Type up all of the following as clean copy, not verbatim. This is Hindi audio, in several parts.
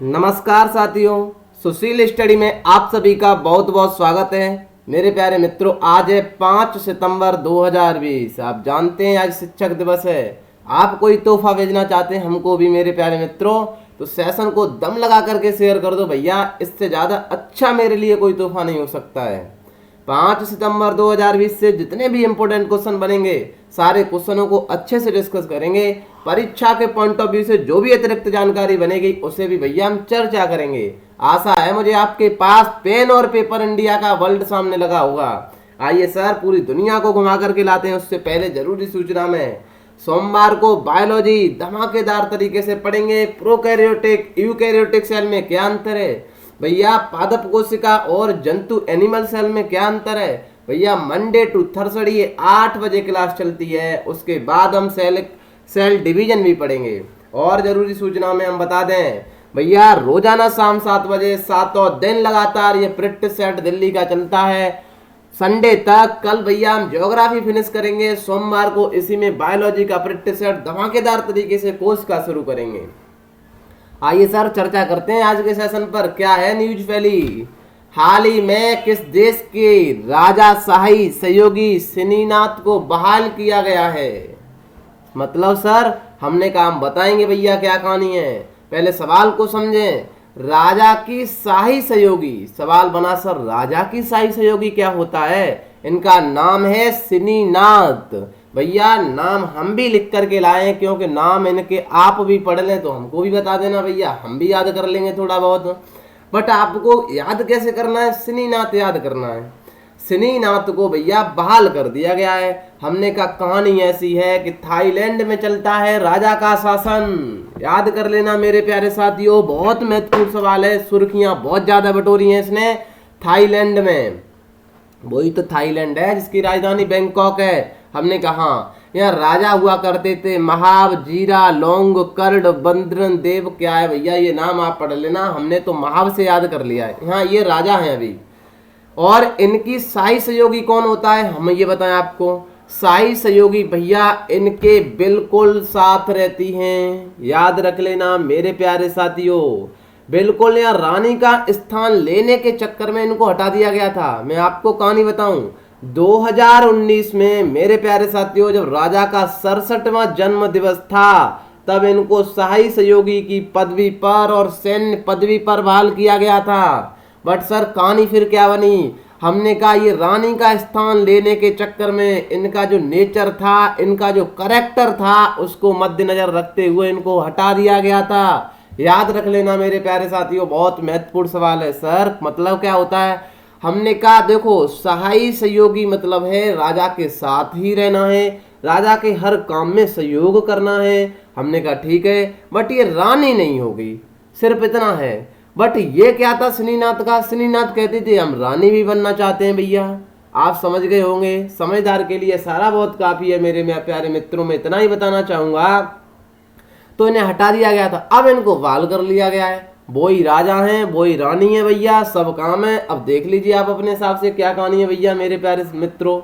नमस्कार साथियों, सुशील स्टडी में आप सभी का बहुत बहुत स्वागत है। मेरे प्यारे मित्रों, आज है 5 सितंबर 2020। आप जानते हैं आज शिक्षक दिवस है। आप कोई तोहफा भेजना चाहते हैं हमको भी मेरे प्यारे मित्रों, तो सेशन को दम लगा करके शेयर कर दो भैया। इससे ज़्यादा अच्छा मेरे लिए कोई तोहफा नहीं हो सकता है। 5 सितंबर 2020 से जितने भी इम्पोर्टेंट क्वेश्चन बनेंगे सारे क्वेश्चनों को अच्छे से डिस्कस करेंगे। परीक्षा के पॉइंट ऑफ व्यू से जो भी अतिरिक्त जानकारी बनेगी उसे भी भैया हम चर्चा करेंगे। आशा है मुझे आपके पास पेन और पेपर इंडिया का वर्ल्ड सामने लगा होगा। आइए सर, पूरी दुनिया को घुमा करके लाते हैं। उससे पहले जरूरी सूचना में सोमवार को बायोलॉजी धमाकेदार तरीके से पढ़ेंगे। प्रोकैरियोटिक यूकैरियोटिक सेल में क्या अंतर है भैया, पादप कोशिका और जंतु एनिमल सेल में क्या अंतर है भैया। मंडे टू थर्सडे 8 बजे क्लास चलती है। उसके बाद हम सेल डिवीजन भी पढ़ेंगे। और जरूरी सूचना में हम बता दें भैया, रोजाना शाम 7 बजे 7 दिन लगातार ये प्रैक्टिस सेट दिल्ली का चलता है संडे तक। कल भैया हम ज्योग्राफी फिनिश करेंगे। सोमवार को इसी में बायोलॉजी का प्रैक्टिस सेट धमाकेदार तरीके से कोर्स का शुरू करेंगे। आइए सर, चर्चा करते हैं आज के सेशन पर। क्या है न्यूज फैली, हाल ही में किस देश के राजाशाही सहयोगी सिनीनाथ को बहाल किया गया है। मतलब सर हमने कहा हम बताएंगे भैया क्या कहानी है। पहले सवाल को समझें। राजा की शाही सहयोगी, सवाल बना सर राजा की शाही सहयोगी क्या होता है। इनका नाम है सिनीनाथ। भैया नाम हम भी लिख करके लाए हैं, क्योंकि नाम इनके आप भी पढ़ लें तो हमको भी बता देना भैया, हम भी याद कर लेंगे थोड़ा बहुत। बट आपको याद कैसे करना है, सिनीनाथ याद करना है। सिनीनाथ को भैया बहाल कर दिया गया है। हमने कहा कहानी ऐसी है कि थाईलैंड में चलता है राजा का शासन। याद कर लेना मेरे प्यारे साथियों, बहुत महत्वपूर्ण सवाल है। सुर्खियां बहुत ज्यादा बटोरी हैं इसने। थाईलैंड में, वही तो थाईलैंड है जिसकी राजधानी बैंकॉक है। हमने कहा यहाँ राजा हुआ करते थे महाव, जीरा, लोंग, कर्ड, बंद्रन देव। क्या है भैया ये नाम आप पढ़ लेना, हमने तो महाव से याद कर लिया है। यहाँ ये राजा हैं अभी। और इनकी शाही सहयोगी कौन होता है हम ये बताएं आपको। शाही सहयोगी भैया इनके बिल्कुल साथ रहती हैं। याद रख लेना मेरे प्यारे साथियों, बिल्कुल। यहाँ रानी का स्थान लेने के चक्कर में इनको हटा दिया गया था। मैं आपको कहानी बताऊं, 2019 में मेरे प्यारे साथियों जब राजा का 67वां जन्म दिवस था तब इनको शाही सहयोगी की पदवी पर और सैन्य पदवी पर बहाल किया गया था। बट सर कहानी फिर क्या बनी, हमने कहा ये रानी का स्थान लेने के चक्कर में इनका जो नेचर था, इनका जो करेक्टर था, उसको मद्देनजर रखते हुए इनको हटा दिया गया था। याद रख लेना मेरे प्यारे साथियों, बहुत महत्वपूर्ण सवाल है। सर मतलब क्या होता है, हमने कहा देखो सहाई सहयोगी मतलब है राजा के साथ ही रहना है, राजा के हर काम में सहयोग करना है। हमने कहा ठीक है, बट ये रानी नहीं होगी, सिर्फ इतना है। बट ये क्या था सिनीनाथ का, सिनीनाथ कहते थे हम रानी भी बनना चाहते हैं भैया। आप समझ गए होंगे, समझदार के लिए सारा बहुत काफी है मेरे प्यारे मित्रों। में इतना ही बताना चाहूंगा। तो इन्हें हटा दिया गया था, अब इनको बहाल कर लिया गया है। वो ही राजा हैं, वो ही रानी है भैया, सब काम है। अब देख लीजिए आप अपने हिसाब से क्या कहानी है भैया मेरे प्यारे मित्रों।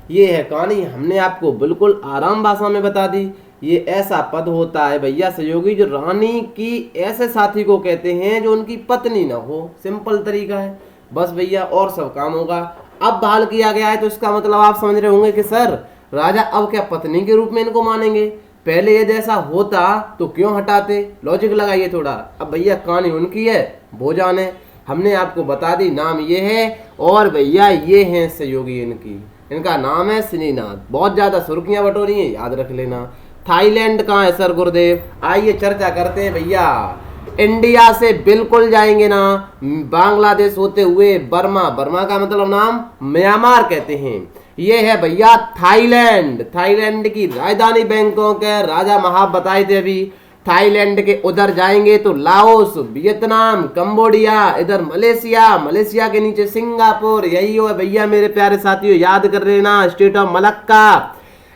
ये है कहानी, हमने आपको बिल्कुल आराम भाषा में बता दी। ये ऐसा पद होता है भैया सहयोगी जो रानी की ऐसे साथी को कहते हैं जो उनकी पत्नी ना हो। सिंपल तरीका है बस भैया, और सब काम होगा। अब बहाल किया गया है तो इसका मतलब आप समझ रहे होंगे कि सर राजा अब क्या पत्नी के रूप में इनको मानेंगे। पहले ये जैसा होता तो क्यों हटाते, लॉजिक लगाइए थोड़ा। अब भैया कहानी उनकी है, वो जाने। हमने आपको बता दी नाम ये है, और भैया ये हैं सहयोगी इनकी। इनका नाम है सिनीनाथ। बहुत ज्यादा सुर्खियां बटोरी हैं, याद रख लेना। थाईलैंड कहाँ है सर गुरुदेव, आइए चर्चा करते हैं भैया। इंडिया से बिल्कुल जाएंगे ना, बांग्लादेश होते हुए बर्मा, बर्मा का मतलब नाम म्यांमार कहते हैं। ये है भैया थाईलैंड। थाईलैंड की राजधानी बैंकॉक है। राजा महाब बताए थे अभी। थाईलैंड के उधर जाएंगे तो लाओस, वियतनाम, कंबोडिया, इधर मलेशिया, मलेशिया के नीचे सिंगापुर। यही हो भैया मेरे प्यारे साथियों, याद कर लेना स्टेट ऑफ मलक्का।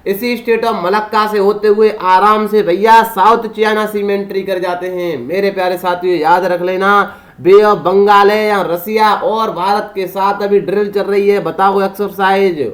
इसी स्टेट ऑफ मलक्का से होते हुए आराम से भैया साउथ चाइना सी में एंट्री कर जाते हैं मेरे प्यारे साथियों। याद रख लेना बे ऑफ बंगाल है या रसिया और भारत के साथ अभी ड्रिल चल रही है। बताओ एक्सरसाइज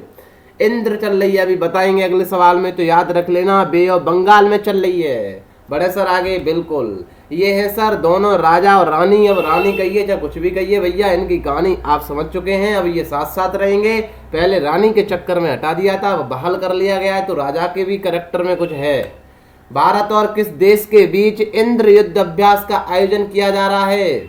इंद्र चल रही है, अभी बताएंगे अगले सवाल में। तो याद रख लेना बे ऑफ बंगाल में चल रही है। बड़े सर आगे बिल्कुल ये है सर दोनों राजा और रानी। अब रानी कहिए चाहे कुछ भी कहिए भैया, इनकी कहानी आप समझ चुके हैं। अब ये साथ साथ रहेंगे। पहले रानी के चक्कर में हटा दिया था, अब बहाल कर लिया गया है, तो राजा के भी करेक्टर में कुछ है। भारत और किस देश के बीच इंद्र युद्ध अभ्यास का आयोजन किया जा रहा है?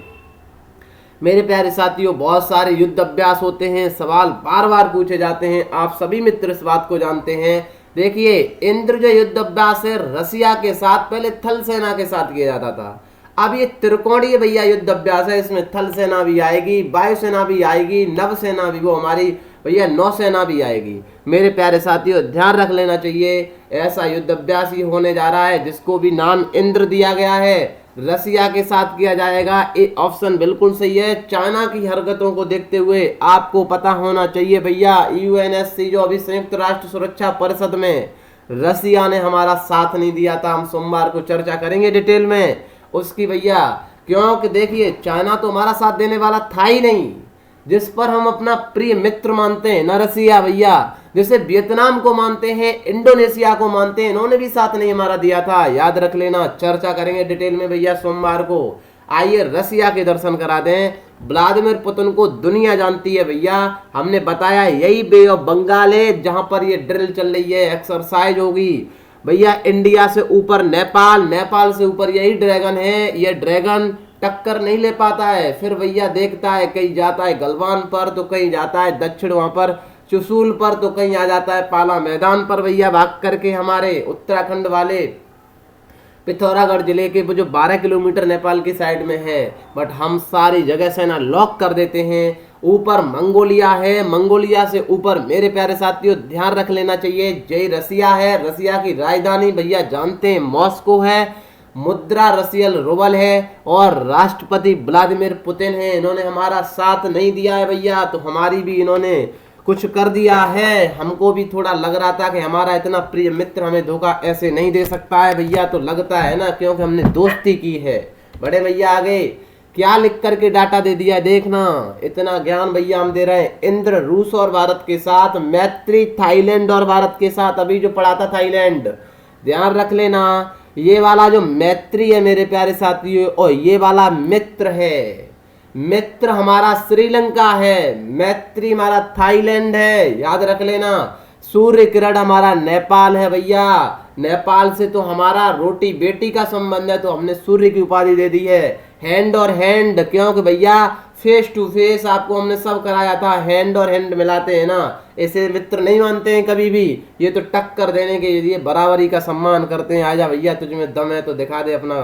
मेरे प्यारे साथियों, बहुत सारे युद्ध अभ्यास होते हैं, सवाल बार बार पूछे जाते हैं, आप सभी मित्र इस बात को जानते हैं। देखिए, इंद्र जो युद्ध अभ्यास है रसिया के साथ पहले थल सेना के साथ किया जाता था। अब ये त्रिकोणीय भैया युद्ध अभ्यास है, इसमें थल सेना भी आएगी, वायुसेना भी आएगी, नव सेना भी, वो हमारी भैया नौसेना भी आएगी। मेरे प्यारे साथियों, ध्यान रख लेना चाहिए, ऐसा युद्ध अभ्यास ही होने जा रहा है जिसको भी नाम इंद्र दिया गया है, रसिया के साथ किया जाएगा। ये ऑप्शन बिल्कुल सही है। चाइना की हरकतों को देखते हुए आपको पता होना चाहिए भैया, यूएनएससी जो अभी संयुक्त राष्ट्र सुरक्षा परिषद में रसिया ने हमारा साथ नहीं दिया था, हम सोमवार को चर्चा करेंगे डिटेल में उसकी भैया। क्योंकि देखिए, चाइना तो हमारा साथ देने वाला था ही नहीं, जिस पर हम अपना प्रिय मित्र मानते हैं न रसिया भैया, जैसे वियतनाम को मानते हैं, इंडोनेशिया को मानते हैं, इन्होंने भी साथ नहीं हमारा दिया था। याद रख लेना, चर्चा करेंगे डिटेल में भैया सोमवार को। आइए रसिया के दर्शन करा दें। व्लादिमीर पुतिन को दुनिया जानती है भैया, हमने बताया यही बे ऑफ बंगाल है जहां पर ये ड्रिल चल रही है, एक्सरसाइज होगी भैया। इंडिया से ऊपर नेपाल, नेपाल से ऊपर यही ड्रैगन है। ये ड्रैगन टक्कर नहीं ले पाता है, फिर भैया देखता है, कहीं जाता है गलवान पर, तो कहीं जाता है दक्षिण वहां पर चुसूल पर, तो कहीं आ जाता है पाला मैदान पर भैया भाग करके। हमारे उत्तराखंड वाले पिथौरागढ़ जिले के वो जो 12 किलोमीटर नेपाल की साइड में है, बट हम सारी जगह से ना लॉक कर देते हैं। ऊपर मंगोलिया है, मंगोलिया से ऊपर मेरे प्यारे साथियों ध्यान रख लेना चाहिए जय रसिया है। रसिया की राजधानी भैया जानते हैं मॉस्को है, मुद्रा रसियल रूबल है, और राष्ट्रपति व्लादिमीर पुतिन है। इन्होंने हमारा साथ नहीं दिया है भैया, तो हमारी भी इन्होंने कुछ कर दिया है। हमको भी थोड़ा लग रहा था कि हमारा इतना प्रिय मित्र हमें धोखा ऐसे नहीं दे सकता है भैया, तो लगता है ना, क्योंकि हमने दोस्ती की है। बड़े भैया आगे क्या लिख करके डाटा दे दिया, देखना इतना ज्ञान भैया हम दे रहे हैं। इंद्र रूस और भारत के साथ, मैत्री थाईलैंड और भारत के साथ, अभी जो पढ़ा था थाईलैंड, ध्यान रख लेना। ये वाला जो मैत्री है मेरे प्यारे साथियों, और ये वाला मित्र है, मित्र हमारा श्रीलंका है, मैत्री हमारा थाईलैंड है, याद रख लेना। सूर्य किरण हमारा नेपाल है भैया, नेपाल से तो हमारा रोटी बेटी का संबंध है, तो हमने सूर्य की उपाधि दे दी है। हैंड और हैंड, क्योंकि भैया फेस टू फेस आपको हमने सब कराया था, हैंड और हैंड मिलाते हैं ना, ऐसे मित्र नहीं मानते हैं कभी भी, ये तो टक्कर देने के लिए बराबरी का सम्मान करते हैं। आजा भैया तुझमें दम है तो दिखा दे अपना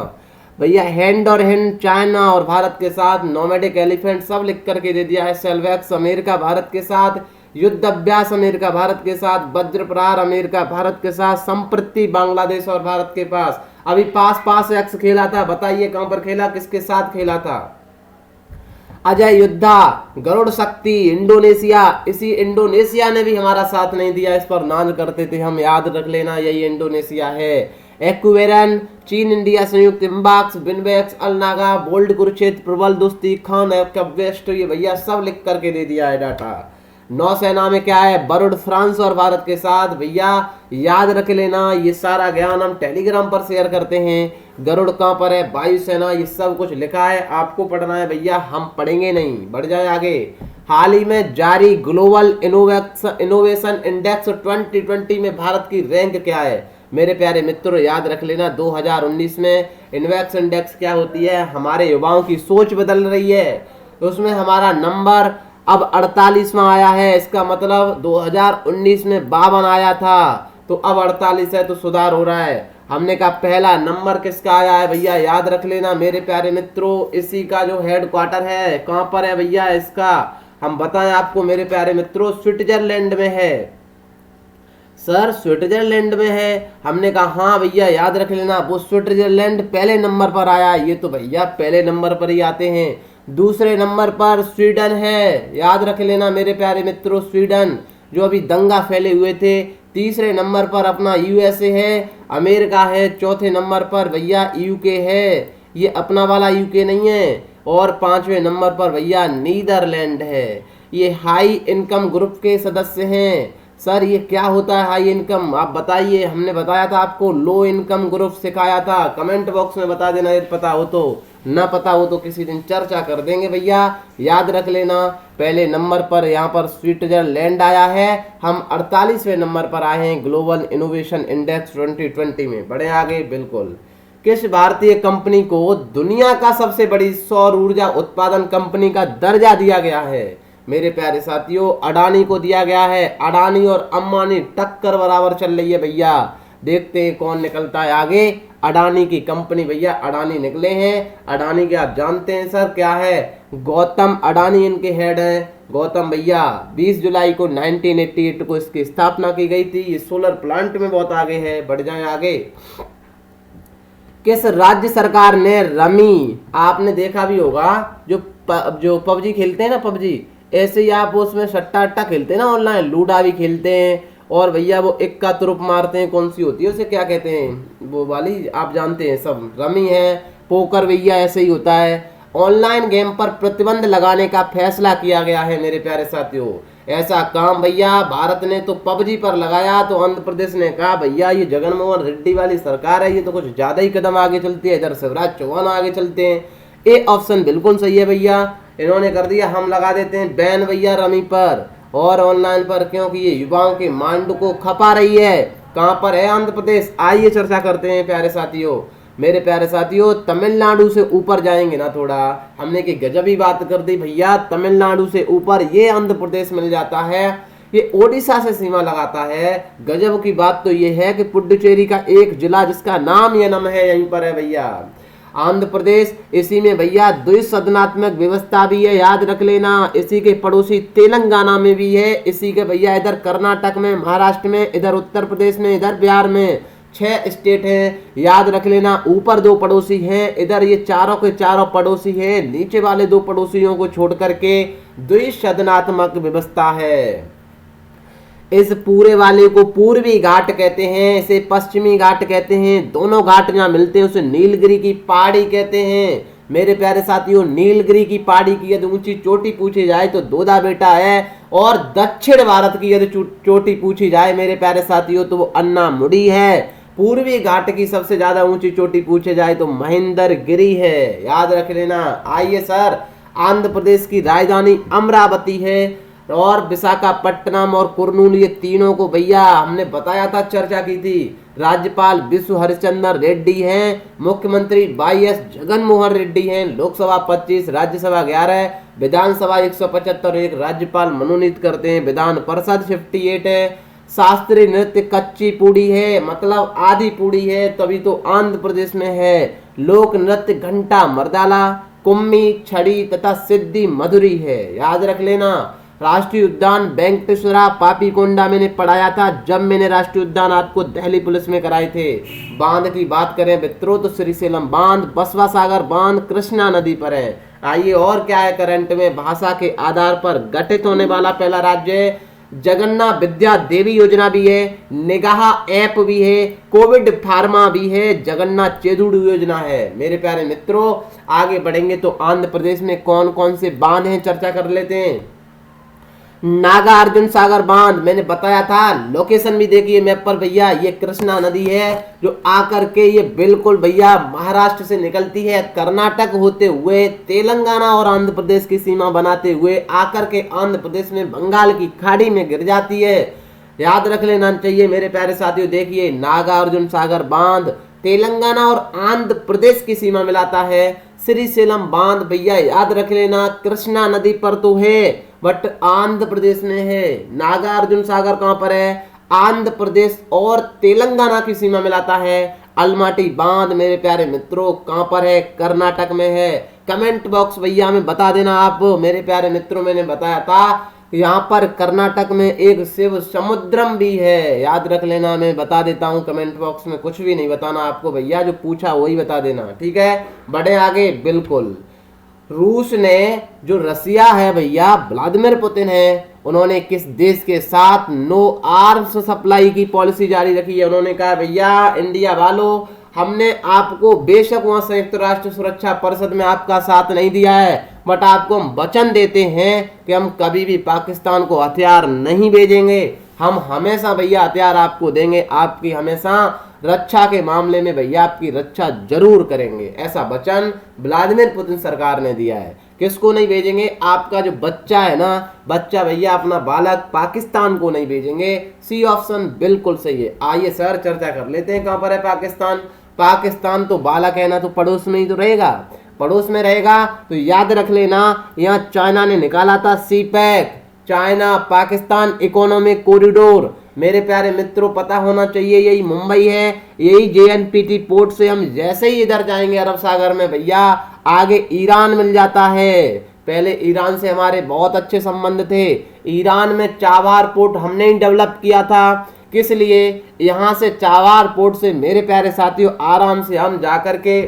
भैया। हैंड और हैंड चाइना और भारत के साथ, नोमैडिक एलिफेंट सब लिख करके दे दिया है। सेल्वैक्स अमेरिका भारत के साथ, युद्ध अभ्यास अमेरिका भारत के साथ, वज्र प्रहार अमेरिका भारत के साथ, संप्रति बांग्लादेश और भारत के पास। अभी पास एक्स खेला था, बताइए कहां पर खेला, किसके साथ खेला था? अजय युद्धा, गरुड़ शक्ति, इंडोनेशिया। इसी इंडोनेशिया ने भी हमारा साथ नहीं दिया, इस पर नाज करते थे हम, याद रख लेना यही इंडोनेशिया है। एक्वेरन, चीन इंडिया संयुक्त, इम्बाक्स, बिनबैक्स, अलनागा, बोल्ड, कुरुक्षेत्र, प्रबल, दोस्ती, खान, वेस्ट, ये भैया सब लिख करके दे दिया है डाटा। नौसेना में क्या है, बरुड फ्रांस और भारत के साथ भैया, याद रख लेना। ये सारा ज्ञान हम टेलीग्राम पर शेयर करते हैं। गरुड़ कहाँ पर है, वायुसेना, ये सब कुछ लिखा है, आपको पढ़ना है भैया, हम पढ़ेंगे नहीं, बढ़ जाए आगे। हाल ही में जारी ग्लोबल इनोवेशन इंडेक्स 2020 में भारत की रैंक क्या है? मेरे प्यारे मित्रों याद रख लेना, 2019 में इनवेक्स इंडेक्स क्या होती है, हमारे युवाओं की सोच बदल रही है, उसमें हमारा नंबर अब 48वां आया है। इसका मतलब 2019 में 52 आया था, तो अब 48 है, तो सुधार हो रहा है। हमने कहा पहला नंबर किसका आया है भैया, याद रख लेना मेरे प्यारे मित्रों। इसी का जो हेडक्वार्टर है कहां पर है भैया, इसका हम बताएं आपको मेरे प्यारे मित्रों, स्विट्जरलैंड में है। सर स्विट्जरलैंड में है, हमने कहा हाँ भैया याद रख लेना, वो स्विट्जरलैंड पहले नंबर पर आया। ये तो भैया पहले नंबर पर ही आते हैं। दूसरे नंबर पर स्वीडन है, याद रख लेना मेरे प्यारे मित्रों, स्वीडन जो अभी दंगा फैले हुए थे। तीसरे नंबर पर अपना यूएसए है, अमेरिका है। चौथे नंबर पर भैया यूके है, ये अपना वाला यूके नहीं है। और पांचवें नंबर पर भैया नीदरलैंड है, ये हाई इनकम ग्रुप के सदस्य हैं। सर ये क्या होता है हाई इनकम, आप बताइए। हमने बताया था आपको, लो इनकम ग्रुप सिखाया था। कमेंट बॉक्स में बता देना यदि पता हो तो, ना पता हो तो किसी दिन चर्चा कर देंगे भैया। याद रख लेना, पहले नंबर पर यहाँ पर स्विट्जरलैंड आया है, हम 48वें नंबर पर आए हैं ग्लोबल इनोवेशन इंडेक्स 2020 में। बढ़े आगे, बिल्कुल। किस भारतीय कंपनी को दुनिया का सबसे बड़ी सौर ऊर्जा उत्पादन कंपनी का दर्जा दिया गया है? मेरे प्यारे साथियों, अडानी को दिया गया है। अडानी और अंबानी टक्कर बराबर चल रही है भैया। देखते हैं कौन निकलता है आगे। अडानी की कंपनी भैया, अडानी निकले हैं। अडानी के आप जानते हैं सर क्या है? गौतम अडानी इनके हेड हैं। गौतम भैया 20 जुलाई को 1988 को इसकी स्थापना की गई थी। ये सोलर प्लांट में बहुत आगे है। बढ़ जाए आगे। किस राज्य सरकार ने रमी, आपने देखा भी होगा, जो पबजी खेलते हैं ना, पबजी, ऐसे ही आप उसमें सट्टा अट्टा खेलते हैं ना, ऑनलाइन लूडा भी खेलते हैं, और भैया वो इक्का तुरुप मारते हैं, कौन सी होती है उसे क्या कहते हैं, वो वाली आप जानते हैं सब। रमी है, पोकर भैया ऐसे ही होता है। ऑनलाइन गेम पर प्रतिबंध लगाने का फैसला किया गया है मेरे प्यारे साथियों। ऐसा काम भैया भारत ने तो पबजी पर लगाया, तो आंध्र प्रदेश ने कहा भैया ये जगनमोहन रेड्डी वाली सरकार है, ये तो कुछ ज्यादा ही कदम आगे चलती है, इधर शिवराज चौहान आगे चलते हैं। ये ऑप्शन बिल्कुल सही है भैया, इन्होंने कर दिया, हम लगा देते हैं बैन भैया रमी पर और ऑनलाइन पर, क्योंकि ये युवाओं के माइंड को खपा रही है। कहां पर है? आंध्र प्रदेश। आइए चर्चा करते हैं प्यारे साथियों। मेरे प्यारे साथियों, तमिलनाडु से ऊपर जाएंगे ना थोड़ा, हमने की गजब ही बात कर दी भैया। तमिलनाडु से ऊपर ये आंध्र प्रदेश मिल जाता है, ये ओडिशा से सीमा लगाता है। गजब की बात तो ये है कि पुडुचेरी का एक जिला जिसका नाम यनम है, यहीं पर है भैया आंध्र प्रदेश। इसी में भैया द्विसदनात्मक व्यवस्था भी है, याद रख लेना। इसी के पड़ोसी तेलंगाना में भी है, इसी के भैया इधर कर्नाटक में, महाराष्ट्र में, इधर उत्तर प्रदेश में, इधर बिहार में 6 स्टेट हैं, याद रख लेना। ऊपर 2 पड़ोसी हैं, इधर ये चारों के चारों पड़ोसी हैं, नीचे वाले 2 पड़ोसियों को छोड़ करके द्विसदनात्मक व्यवस्था है। इस पूरे वाले को पूर्वी घाट कहते हैं, इसे पश्चिमी घाट कहते हैं। दोनों घाट जहाँ मिलते हैं उसे नीलगिरी की पहाड़ी कहते हैं। मेरे प्यारे साथियों, नीलगिरी की पहाड़ी की यदि ऊंची चोटी पूछी जाए तो दोदा बेटा है, और दक्षिण भारत की यदि चोटी पूछी जाए मेरे प्यारे साथियों तो वो अन्ना मुड़ी है। पूर्वी घाट की सबसे ज्यादा ऊंची चोटी पूछे जाए तो महेंद्र गिरी है, याद रख लेना। आइए सर, आंध्र प्रदेश की राजधानी अमरावती है, और विशाखापट्टनम और कुर्नूल, ये तीनों को भैया हमने बताया था, चर्चा की थी। राज्यपाल विश्व हरिश्चंद्र रेड्डी हैं, मुख्यमंत्री वाईएस जगनमोहन रेड्डी हैं। लोकसभा 25, राज्यसभा 11, विधानसभा 175, एक राज्यपाल मनोनीत करते हैं। विधान परिषद 58 है। शास्त्रीय नृत्य कच्ची पूड़ी है, मतलब आधी पूड़ी है, तभी तो आंध्र प्रदेश में है। लोक नृत्य घंटा मर्दाला, कुम्मी, छड़ी तथा सिद्धि मधुरी है, याद रख लेना। राष्ट्रीय उद्यान वेंकटेश्वरा पापीकोंडा मैंने पढ़ाया था जब मैंने राष्ट्रीय उद्यान आपको दिल्ली पुलिस में कराए थे। बांध की बात करें मित्रों तो श्रीशैलम बांध, बसवा सागर बांध कृष्णा नदी पर है। आइए और क्या है करंट में, भाषा के आधार पर गठित होने वाला पहला राज्य जगन्नाथ विद्या देवी योजना भी है, निगाह ऐप भी है, कोविड फार्मा भी है, जगन्नाथ चेदुड़ योजना है। मेरे प्यारे मित्रों, आगे बढ़ेंगे तो आंध्र प्रदेश में कौन कौन से बांध हैं चर्चा कर लेते हैं। नागार्जुन सागर बांध मैंने बताया था, लोकेशन भी देखिए मैप पर भैया, ये कृष्णा नदी है जो आकर के ये बिल्कुल भैया महाराष्ट्र से निकलती है, कर्नाटक होते हुए तेलंगाना और आंध्र प्रदेश की सीमा बनाते हुए आकर के आंध्र प्रदेश में बंगाल की खाड़ी में गिर जाती है। याद रख लेना चाहिए मेरे प्यारे साथियों। देखिए नागार्जुन सागर बांध तेलंगाना और आंध्र प्रदेश की सीमा मिलाता है। श्रीशैलम बांध भैया याद रख लेना कृष्णा नदी पर तो है बट आंध्र प्रदेश में है। नागार्जुन सागर कहां पर है, आंध्र प्रदेश और तेलंगाना की सीमा मिलाता है। अलमाटी बांध मेरे प्यारे मित्रों कहां पर है, कर्नाटक में है। कमेंट बॉक्स भैया हमें बता देना आप मेरे प्यारे मित्रों, मैंने बताया था यहाँ पर कर्नाटक में एक शिव समुद्रम भी है, याद रख लेना। मैं बता देता हूँ कमेंट बॉक्स में, कुछ भी नहीं बताना आपको भैया, जो पूछा वही बता देना, ठीक है। बढ़े आगे, बिल्कुल। रूस ने जो रसिया है भैया, व्लादिमीर पुतिन है, उन्होंने किस देश के साथ नो आर्म्स सप्लाई की पॉलिसी जारी रखी है। उन्होंने कहा भैया इंडिया वालों, हमने आपको बेशक वहां संयुक्त राष्ट्र सुरक्षा परिषद में आपका साथ नहीं दिया है बट आपको हम वचन देते हैं कि हम कभी भी पाकिस्तान को हथियार नहीं भेजेंगे। हम हमेशा भैया हथियार आपको देंगे, आपकी हमेशा रक्षा के मामले में भैया आपकी रक्षा जरूर करेंगे। ऐसा वचन व्लादिमीर पुतिन सरकार ने दिया है। किसको नहीं भेजेंगे? आपका जो बच्चा है ना, बच्चा भैया अपना बालक पाकिस्तान को नहीं भेजेंगे। सी ऑप्शन बिल्कुल सही है। आइए सर चर्चा कर लेते हैं, कहां पर है पाकिस्तान। पाकिस्तान तो बालक है ना, तो पड़ोस में ही तो रहेगा। पड़ोस में रहेगा तो याद रख लेना, यहाँ चाइना ने निकाला था CPEC, China Pakistan economic corridor. मेरे प्यारे मित्रों पता होना चाहिए, यही मुंबई है, यही जेएनपीटी पोर्ट से हम जैसे ही इधर जाएंगे अरब सागर में भैया, आगे ईरान मिल जाता है। पहले ईरान से हमारे बहुत अच्छे संबंध थे। ईरान में चाबार पोर्ट हमने ही डेवलप किया था। किस लिए? यहाँ से चाबार पोर्ट से मेरे प्यारे साथियों आराम से हम जाकर के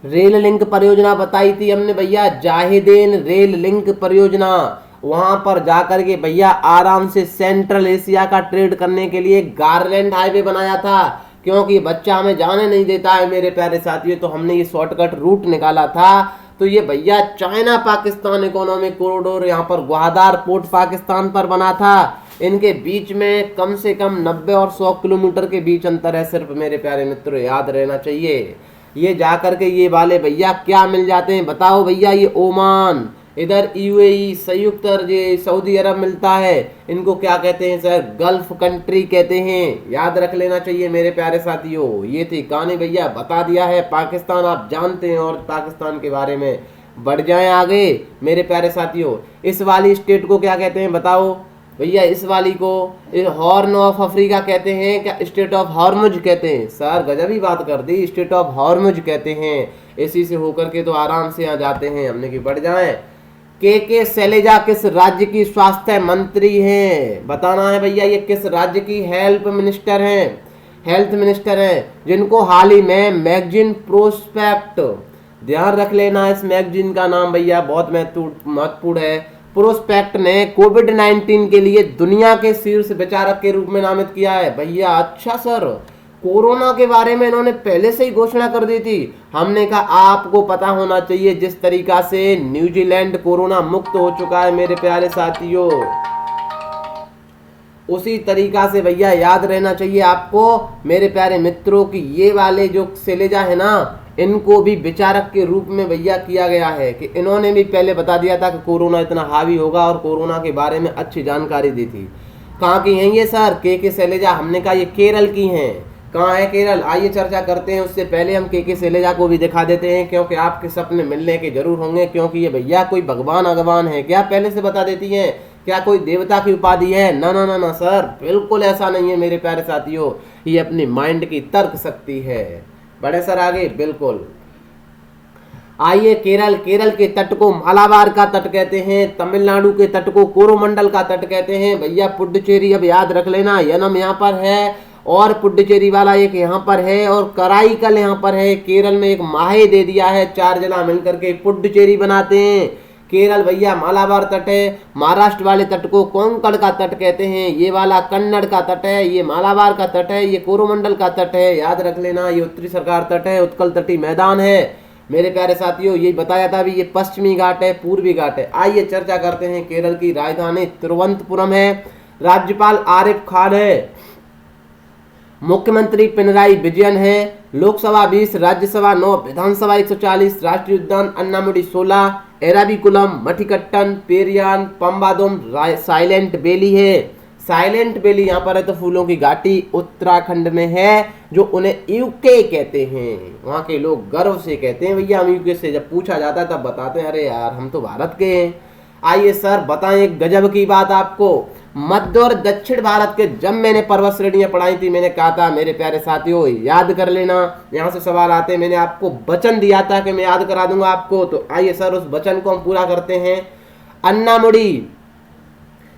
रेल लिंक परियोजना बताई थी हमने भैया, जाहिदेन रेल लिंक परियोजना। वहां पर जाकर के भैया आराम से सेंट्रल एशिया का ट्रेड करने के लिए गारलैंड हाईवे बनाया था, क्योंकि बच्चा हमें जाने नहीं देता है मेरे प्यारे साथियों, तो हमने ये शॉर्टकट रूट निकाला था। तो ये भैया चाइना पाकिस्तान इकोनॉमिक कॉरिडोर यहाँ पर ग्वादार पोर्ट पाकिस्तान पर बना था। इनके बीच में कम से कम 90 और 100 किलोमीटर के बीच अंतर है सिर्फ मेरे प्यारे मित्रों, याद रहना चाहिए। ये जाकर के ये वाले भैया क्या मिल जाते हैं बताओ भैया? ये ओमान, इधर यूएई संयुक्त ये सऊदी अरब मिलता है। इनको क्या कहते हैं सर? गल्फ कंट्री कहते हैं, याद रख लेना चाहिए मेरे प्यारे साथियों। ये थी कहानी भैया, बता दिया है। पाकिस्तान आप जानते हैं और पाकिस्तान के बारे में बढ़ जाएं आगे मेरे प्यारे साथियों। इस वाली स्टेट को क्या कहते हैं बताओ भैया? इस वाली को हॉर्न ऑफ अफ्रीका कहते हैं क्या? स्टेट ऑफ हॉर्मुज कहते हैं। सर गजब ही बात कर दी, स्टेट ऑफ हॉर्मुज कहते हैं। इसी से होकर के तो आराम से आ जाते हैं हमने कि बढ़ जाएं। के शैलजा किस राज्य की स्वास्थ्य मंत्री हैं? बताना है भैया, ये किस राज्य की हेल्थ मिनिस्टर हैं? हेल्थ मिनिस्टर हैं, जिनको हाल ही में मैगजीन प्रोस्पेक्ट, ध्यान रख लेना इस मैगजीन का नाम भैया, बहुत महत्वपूर्ण है। प्रोस्पेक्ट ने कोविड-19 के लिए दुनिया के शीर्ष विचारक के रूप में नामित किया है भैया। अच्छा सर, कोरोना के बारे में इन्होंने पहले से ही घोषणा कर दी थी। हमने कहा आपको पता होना चाहिए, जिस तरीका से न्यूजीलैंड कोरोना मुक्त हो चुका है मेरे प्यारे साथियों, उसी तरीका से भैया याद रहना चाहिए आपको मेरे प्यारे मित्रों की ये वाले जो शैलजा है ना, इनको भी विचारक के रूप में भैया किया गया है कि इन्होंने भी पहले बता दिया था कि कोरोना इतना हावी होगा और कोरोना के बारे में अच्छी जानकारी दी थी। कहाँ की हैं ये सर? के शैलजा। हमने कहा ये केरल की हैं। कहाँ है केरल? आइए चर्चा करते हैं। उससे पहले हम के शैलजा को भी दिखा देते हैं, क्योंकि आपके सपने मिलने के जरूर होंगे। क्योंकि ये भैया कोई भगवान अगवान है क्या? पहले से बता देती हैं क्या? कोई देवता की उपाधि है? ना ना ना ना सर, बिल्कुल ऐसा नहीं है मेरे प्यारे साथियों। ये अपनी माइंड की तर्क शक्ति है। बड़े सर आगे बिल्कुल। आइए केरल। केरल के तट को मालाबार का तट कहते हैं, तमिलनाडु के तट को कोरोमंडल का तट कहते हैं भैया। पुडुचेरी अब याद रख लेना, यनम यहाँ पर है और पुडुचेरी वाला एक यहाँ पर है और कराईकल यहाँ पर है। केरल में एक माहे दे दिया है, 4 जिला मिलकर के पुडुचेरी बनाते हैं। केरल भैया मालाबार तट है। महाराष्ट्र वाले तट को कोंकण का तट कहते हैं, ये वाला कन्नड़ का तट है, ये मालाबार का तट है, ये कोरोमंडल का तट है, याद रख लेना। ये उत्तरी सरकार तट है, उत्कल तटी मैदान है मेरे प्यारे साथियों। ये बताया था भी, ये पश्चिमी घाट है, पूर्वी घाट है। आइए चर्चा करते हैं। केरल की राजधानी तिरुवनंतपुरम है, राज्यपाल आरिफ खान है, मुख्यमंत्री पिनराई विजयन है, लोकसभा 20, राज्यसभा 9, विधानसभा 140, राष्ट्रीय उद्यान अन्नामुडी 16, एराविकुलम, मठिकट्टन, पेरियान, पम्बादुम, साइलेंट वैली है। साइलेंट वैली यहाँ पर है तो फूलों की घाटी उत्तराखंड में है, जो उन्हें यूके कहते हैं। वहाँ के लोग गर्व से कहते हैं भैया हम यूके से। जब पूछा जाता है तब बताते हैं अरे यार हम तो भारत के हैं। आइए सर बताएं एक गजब की बात आपको। मध्य और दक्षिण भारत के जब मैंने पर्वत श्रेणियां पढ़ाई थी, मैंने कहा था मेरे प्यारे साथियों याद कर लेना, यहाँ से सवाल आते हैं। मैंने आपको वचन दिया था कि मैं याद करा दूंगा आपको, तो आइए सर उस वचन को हम पूरा करते हैं। अन्नामुडी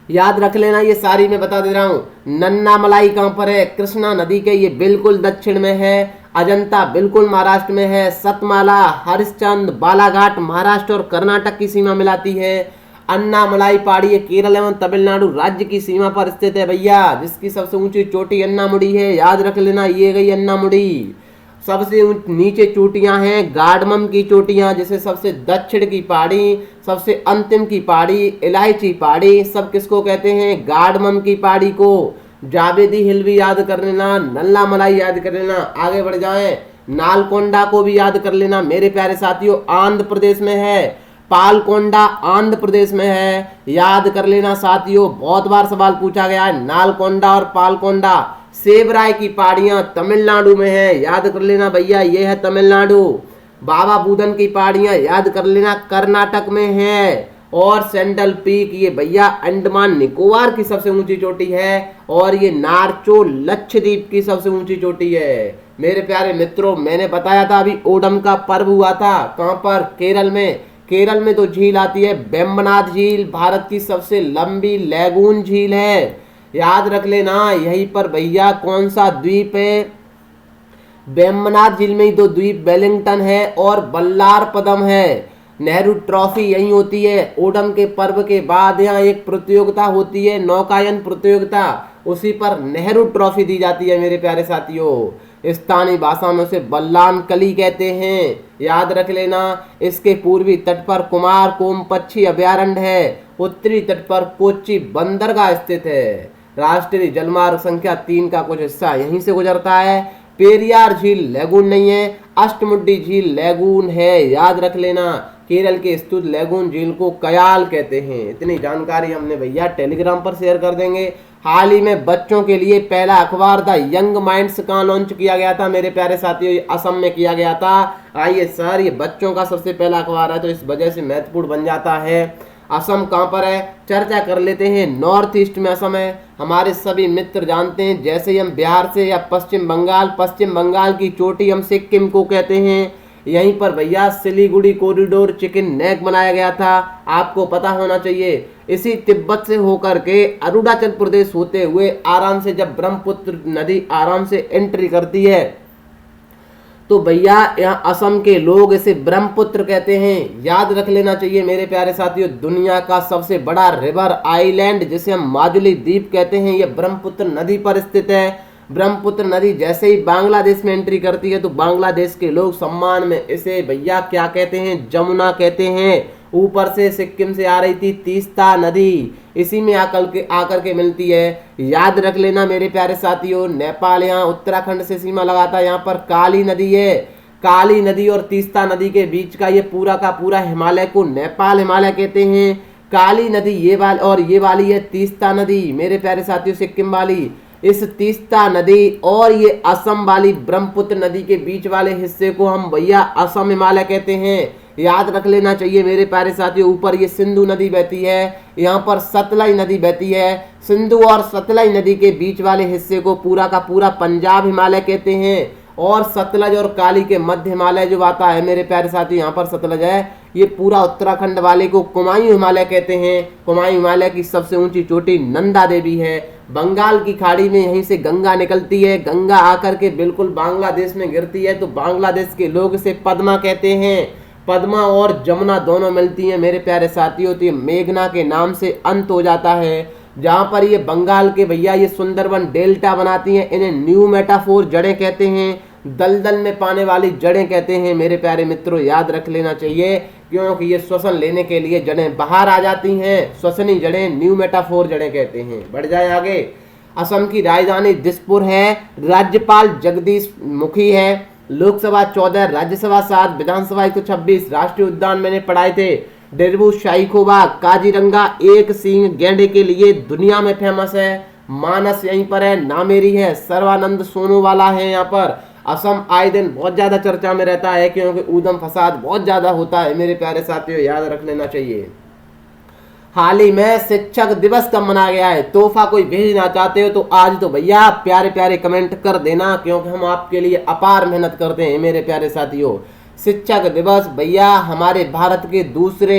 याद रख लेना, ये सारी मैं बता दे रहा हूँ। नन्नामलाई कहाँ पर है? कृष्णा नदी के ये बिल्कुल दक्षिण में है। अजंता बिल्कुल महाराष्ट्र में है। सतमाला, हरिश्चंद, बालाघाट महाराष्ट्र और कर्नाटक की सीमा मिलाती है। अन्नामलाई पहाड़ी केरल एवं तमिलनाडु राज्य की सीमा पर स्थित है भैया, जिसकी सबसे ऊंची चोटी अन्नामुडी है, याद रख लेना। ये गई अन्नामुडी। सबसे नीचे चोटियां हैं गाडमम की चोटियां, जैसे सबसे दक्षिण की पहाड़ी, सबसे अंतिम की पहाड़ी इलायची पहाड़ी, सब किसको कहते हैं? गाडमम की पहाड़ी को। जावेदी हिल भी याद कर लेना, नल्ला मलाई याद कर लेना। आगे बढ़ जाएं, नालकोंडा को भी याद कर लेना मेरे प्यारे साथियों, आंध्र प्रदेश में है। पालकोंडा आंध्र प्रदेश में है, याद कर लेना साथियों, बहुत बार सवाल पूछा गया है। नालकोंडा और पालकोंडा। सेबराय की पहाड़ियां तमिलनाडु में है, याद कर लेना भैया, ये है तमिलनाडु। बाबा बूदन की पहाड़ियां याद कर लेना, कर्नाटक में है। और सेंट्रल पीक ये भैया अंडमान निकोबार की सबसे ऊंची चोटी है, और ये नारचो लक्षद्वीप की सबसे ऊंची चोटी है। मेरे प्यारे मित्रों, मैंने बताया था अभी ओणम का पर्व हुआ था, कहां पर? केरल में। केरल में तो झील आती है वेम्बनाथ झील, भारत की सबसे लंबी लैगून झील है, याद रख लेना। यहीं पर भैया कौन सा द्वीप है? वेम्बनाथ झील में ही दो द्वीप, वेलिंगटन है और बल्लारपदम है। नेहरू ट्रॉफी यही होती है। ओणम के पर्व के बाद यहाँ एक प्रतियोगिता होती है, नौकायन प्रतियोगिता, उसी पर नेहरू ट्रॉफी दी जाती है मेरे प्यारे साथियों। स्थानीय भाषा में उसे बल्लान कली कहते हैं, याद रख लेना। इसके पूर्वी तट पर कुमार कोम पक्षी अभयारण्य है, उत्तरी तट पर कोच्चि बंदरगाह स्थित है। राष्ट्रीय जलमार्ग संख्या 3 का कुछ हिस्सा यहीं से गुजरता है। पेरियार झील लैगून नहीं है, अष्टमुड्डी झील लैगून है, याद रख लेना। केरल के स्थित लैगून झील को कयाल कहते हैं। इतनी जानकारी हमने भैया टेलीग्राम पर शेयर कर देंगे। हाल ही में बच्चों के लिए पहला अखबार द यंग माइंड्स का लॉन्च किया गया था मेरे प्यारे साथियों, ये असम में किया गया था। आइए सर, ये बच्चों का सबसे पहला अखबार है तो इस वजह से महत्वपूर्ण बन जाता है। असम कहाँ पर है? चर्चा कर लेते हैं। नॉर्थ ईस्ट में असम है। हमारे सभी मित्र जानते हैं, जैसे ही हम बिहार से या पश्चिम बंगाल की चोटी हम सिक्किम को कहते हैं। यहीं पर भैया सिलीगुड़ी कॉरिडोर चिकन नेक बनाया गया था, आपको पता होना चाहिए। इसी तिब्बत से होकर के अरुणाचल प्रदेश होते हुए आराम से जब ब्रह्मपुत्र नदी आराम से एंट्री करती है तो भैया यहाँ असम के लोग इसे ब्रह्मपुत्र कहते हैं, याद रख लेना चाहिए मेरे प्यारे साथियों। दुनिया का सबसे बड़ा रिवर आइलैंड जिसे हम माजुली द्वीप कहते हैं, यह ब्रह्मपुत्र नदी पर स्थित है। ब्रह्मपुत्र नदी जैसे ही बांग्लादेश में एंट्री करती है तो बांग्लादेश के लोग सम्मान में इसे भैया क्या कहते हैं? जमुना कहते हैं। ऊपर से सिक्किम से आ रही थी तीस्ता नदी, इसी में आकर के मिलती है, याद रख लेना मेरे प्यारे साथियों। नेपाल यहाँ उत्तराखंड से सीमा लगाता है, यहाँ पर काली नदी है। काली नदी और तीस्ता नदी के बीच का ये पूरा का पूरा हिमालय को नेपाल हिमालय कहते हैं। काली नदी ये वाली और ये वाली है तीस्ता नदी मेरे प्यारे साथियों, सिक्किम वाली। इस तीस्ता नदी और ये असम वाली ब्रह्मपुत्र नदी के बीच वाले हिस्से को हम भैया असम हिमालय कहते हैं, याद रख लेना चाहिए मेरे प्यारे साथियों। ऊपर ये सिंधु नदी बहती है, यहाँ पर सतलज नदी बहती है। सिंधु और सतलज नदी के बीच वाले हिस्से को पूरा का पूरा पंजाब हिमालय कहते हैं, और सतलज और काली के मध्य हिमालय जो आता है मेरे प्यारे साथियों, यहाँ पर सतलज है, ये पूरा उत्तराखंड वाले को कुमायूं हिमालय कहते हैं। कुमायूं हिमालय की सबसे ऊंची चोटी नंदा देवी है। बंगाल की खाड़ी में यहीं से गंगा निकलती है, गंगा आकर के बिल्कुल बांग्लादेश में गिरती है तो बांग्लादेश के लोग इसे पद्मा कहते हैं। पद्मा और जमुना दोनों मिलती हैं मेरे प्यारे साथियों तो ये मेघना के नाम से अंत हो जाता है। जहाँ पर ये बंगाल के भैया ये सुंदरबन डेल्टा बनाती हैं, इन्हें न्यू मेटाफोर जड़ें कहते हैं, दलदल में पाने वाली जड़ें कहते हैं मेरे प्यारे मित्रों, याद रख लेना चाहिए। क्योंकि ये श्वसन लेने के लिए जड़ें बाहर आ जाती हैं, श्वसनी जड़ें न्यू मेटाफोर जड़ें कहते हैं। बढ़ जाए आगे। असम की राजधानी दिसपुर है। राज्यपाल जगदीश मुखी है। लोकसभा 14, राज्यसभा 7, विधानसभा 126। राष्ट्रीय उद्यान मैंने पढ़ाए थे, डेरबू शाहीखोबा, काजीरंगा एक सींग गैंडे के लिए दुनिया में फेमस है। मानस यहीं पर है, नामेरी है, सर्वानंद सोनोवाला है। यहाँ पर असम आए दिन बहुत ज्यादा चर्चा में रहता है क्योंकि ऊधम फसाद बहुत ज्यादा होता है मेरे प्यारे साथियों, याद रख लेना चाहिए। हाल ही में शिक्षक दिवस कब मनाया गया है? तोहफा कोई भेजना चाहते हो तो आज तो भैया प्यारे प्यारे कमेंट कर देना, क्योंकि हम आपके लिए अपार मेहनत करते हैं मेरे प्यारे साथियों। शिक्षक दिवस भैया हमारे भारत के दूसरे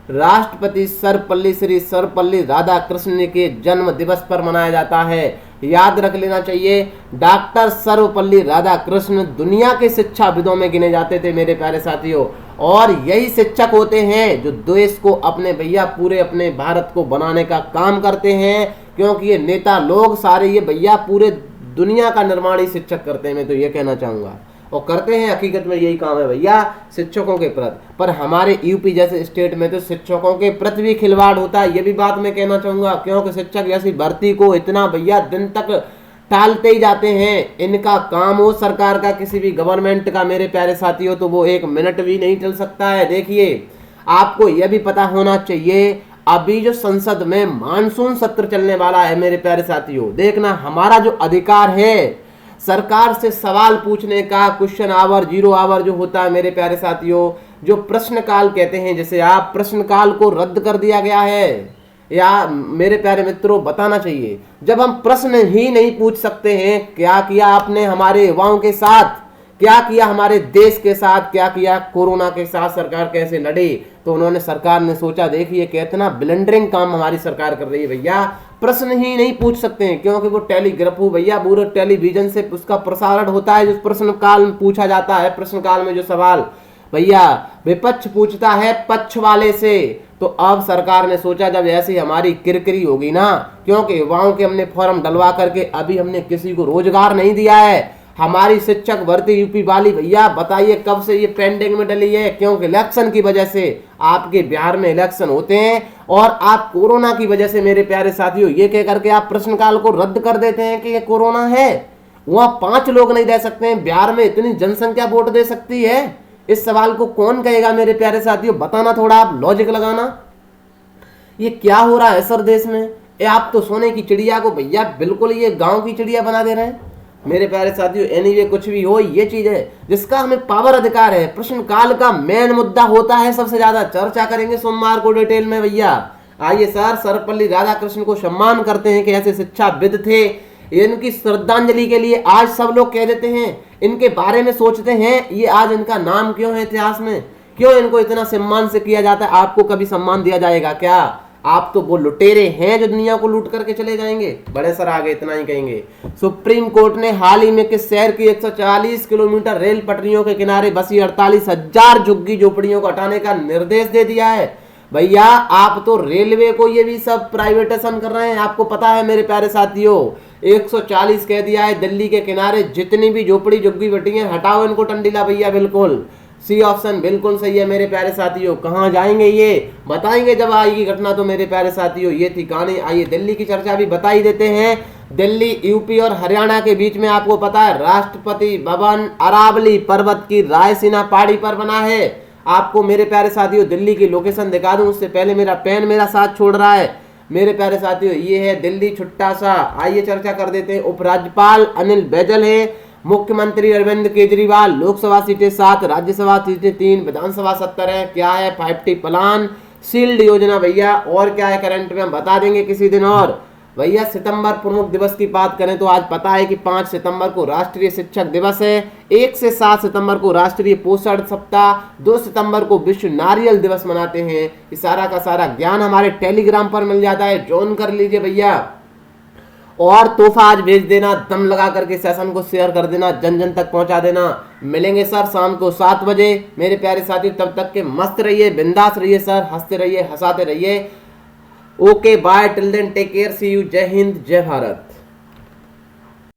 राष्ट्रपति श्री सर्वपल्ली राधाकृष्णन के जन्म दिवस पर मनाया जाता है, याद रख लेना चाहिए। डॉक्टर सर्वपल्ली राधाकृष्णन दुनिया के शिक्षाविदों में गिने जाते थे मेरे प्यारे साथियों, और यही शिक्षक होते हैं जो देश को अपने भैया पूरे अपने भारत को बनाने का काम करते हैं, क्योंकि ये नेता लोग सारे ये भैया पूरे दुनिया का निर्माण ही शिक्षक करते हैं, मैं तो ये कहना चाहूँगा। और करते हैं, हकीकत में यही काम है भैया शिक्षकों के प्रति। पर हमारे यूपी जैसे स्टेट में तो शिक्षकों के प्रति भी खिलवाड़ होता है, ये भी बात मैं कहना चाहूंगा, क्योंकि शिक्षक जैसी भर्ती को इतना भैया दिन तक टालते ही जाते हैं। इनका काम हो सरकार का, किसी भी गवर्नमेंट का मेरे प्यारे साथियों, तो वो 1 मिनट भी नहीं चल सकता है। देखिए आपको यह भी पता होना चाहिए, अभी जो संसद में मानसून सत्र चलने वाला है मेरे प्यारे साथियों, देखना हमारा जो अधिकार है सरकार से सवाल पूछने का, क्वेश्चन आवर, 0 आवर जो होता है मेरे प्यारे साथियों, जो प्रश्नकाल कहते हैं, जैसे आप प्रश्नकाल को रद्द कर दिया गया है। या मेरे प्यारे मित्रों बताना चाहिए, जब हम प्रश्न ही नहीं पूछ सकते हैं, क्या किया आपने हमारे युवाओं के साथ, क्या किया हमारे देश के साथ, क्या किया कोरोना के साथ, सरकार कैसे लड़ी, तो उन्होंने सरकार ने सोचा देखिए कितना ब्लंडरिंग काम हमारी सरकार कर रही है भैया, प्रश्न ही नहीं पूछ सकते हैं, क्योंकि वो टेलीग्राफ भैया पूरे टेलीविजन से उसका प्रसारण होता है, जो प्रश्न काल में पूछा जाता है, प्रश्न काल में जो सवाल भैया विपक्ष पूछता है पक्ष वाले से। तो अब सरकार ने सोचा जब ऐसी हमारी किरकिरी होगी ना, क्योंकि युवाओं के हमने फॉर्म डलवा करके अभी हमने किसी को रोजगार नहीं दिया है, हमारी शिक्षक भर्ती यूपी वाली भैया बताइए कब से ये पेंडिंग में डली है, क्योंकि इलेक्शन की वजह से, आपके बिहार में इलेक्शन होते हैं और आप कोरोना की वजह से मेरे प्यारे साथियों ये कह करके आप प्रश्नकाल को रद्द कर देते हैं कि ये कोरोना है। वहां 5 लोग नहीं दे सकते हैं, बिहार में इतनी जनसंख्या वोट दे सकती है, इस सवाल को कौन कहेगा मेरे प्यारे साथियों, बताना थोड़ा आप लॉजिक लगाना। ये क्या हो रहा है सर देश में, ये आप तो सोने की चिड़िया को भैया बिल्कुल ये गांव की चिड़िया बना दे रहे हैं मेरे प्यारे साथियों। एनीवे कुछ भी हो, ये चीज है जिसका हमें पावर अधिकार है। प्रश्नकाल का मेन मुद्दा होता है, सबसे ज्यादा चर्चा करेंगे सोमवार को डिटेल में भैया। आइए सर, सर्वपल्ली राधाकृष्णन को सम्मान करते हैं कि ऐसे शिक्षाविद थे, इनकी श्रद्धांजलि के लिए आज सब लोग कह देते हैं, इनके बारे में सोचते हैं, ये आज इनका नाम क्यों है इतिहास में, क्यों इनको इतना सम्मान से किया जाता है। आपको कभी सम्मान दिया जाएगा क्या? आप तो वो लुटेरे हैं जो दुनिया को लूट करके चले जाएंगे। बड़े सर आगे इतना ही कहेंगे। सुप्रीम कोर्ट ने हाल ही में किस शहर की 140 किलोमीटर रेल पटरियों के किनारे बसी 48,000 झुग्गी झोपड़ियों को हटाने का निर्देश दे दिया है। भैया आप तो रेलवे को ये भी सब प्राइवेटाइजेशन कर रहे हैं, आपको पता है मेरे प्यारे साथियों। 140 कह दिया है, दिल्ली के किनारे जितनी भी झोपड़ी झुग्गी बटी हैं हटाओ इनको टंडीला भैया। बिल्कुल सी ऑप्शन बिल्कुल सही है मेरे प्यारे साथियों। कहाँ जाएंगे ये बताएंगे जब आएगी घटना तो मेरे प्यारे साथियों। ये थी कहानी। आइए दिल्ली की चर्चा भी बता ही देते हैं। दिल्ली यूपी और हरियाणा के बीच में आपको पता है राष्ट्रपति भवन अरावली पर्वत की रायसीना पहाड़ी पर बना है। आपको मेरे प्यारे साथियों दिल्ली की लोकेशन दिखा दूं उससे पहले मेरा पेन मेरा साथ छोड़ रहा है मेरे प्यारे साथियों। ये है दिल्ली छुट्टा सा। आइए चर्चा कर देते हैं। उपराज्यपाल अनिल बैजल है, मुख्यमंत्री अरविंद केजरीवाल, लोकसभा सीटें 7, राज्यसभा सीटें 3, विधानसभा 70 है। क्या है 5T प्लान, शील्ड योजना भैया, और क्या है करंट में हम बता देंगे किसी दिन। और भैया सितंबर प्रमुख दिवस की बात करें तो आज पता है कि 5 सितंबर को राष्ट्रीय शिक्षक दिवस है, 1 से 7 सितंबर को राष्ट्रीय पोषण सप्ताह, 2 सितंबर को विश्व नारियल दिवस मनाते हैं। ये सारा का सारा ज्ञान हमारे टेलीग्राम पर मिल जाता है, ज्वाइन कर लीजिए भैया। और तोहफा आज भेज देना, दम लगा करके सेशन को शेयर कर देना, जन जन तक पहुंचा देना। मिलेंगे सर शाम को 7 बजे मेरे प्यारे साथी। तब तक के मस्त रहिए, बिंदास रहिए सर, हंसते रहिए, हंसाते रहिए। Okay bye, till then take care, see you, जय हिंद जय भारत।